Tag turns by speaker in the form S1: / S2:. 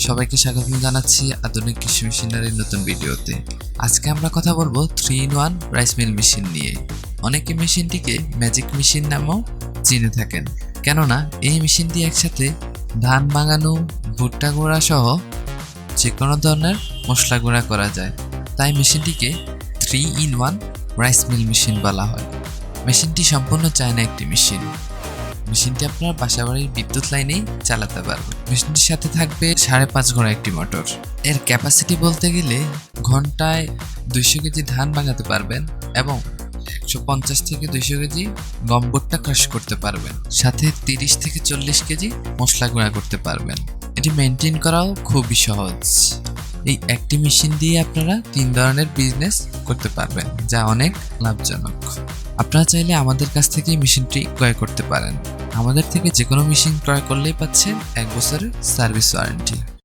S1: সবাইকে স্বাগত জানাচ্ছি আধুনিক কৃষি মেশিনারির নতুন ভিডিওতে। আজকে আমরা কথা বলবো 3-in-1 রাইস মিল মেশিন নিয়ে। অনেকে মেশিনটিকে ম্যাজিক মেশিন নামেও চিনে থাকেন, কেননা এই মেশিনটি একসাথে ধান ভাঙানো, ভুট্টা গুঁড়া সহ যে কোনো ধরনের মশলা গুঁড়া করা যায়, তাই মেশিনটিকে 3-in-1 রাইস মিল মেশিন বলা হয়। মেশিনটি সম্পূর্ণ চায়না একটি মেশিন। মেশিনটি আপনার বাসাবাড়ির বিদ্যুৎ লাইনেই চালাতে পারবে। মেশিনটির সাথে থাকবে 5.5 ঘোড়া একটি মোটর। এর ক্যাপাসিটি বলতে গেলে ঘন্টায় 200 কেজি ধান ভাঙাতে পারবেন এবং 150 থেকে 200 কেজি গম ভুট্টা ক্রাশ করতে পারবেন, সাথে 30 থেকে 40 কেজি মশলা গুঁড়া করতে পারবেন। এটি মেনটেন করাও খুবই সহজ। এই একটি মেশিন দিয়ে আপনারা 3 ধরনের বিজনেস করতে পারবেন, যা অনেক লাভজনক। আপনারা চাইলে আমাদের কাছ থেকে মেশিনটি ক্রয় করতে পারেন। আমাদের থেকে যে কোনো মেশিন ক্রয় করলেই পাচ্ছেন 1 বছরের সার্ভিস ওয়ারেন্টি।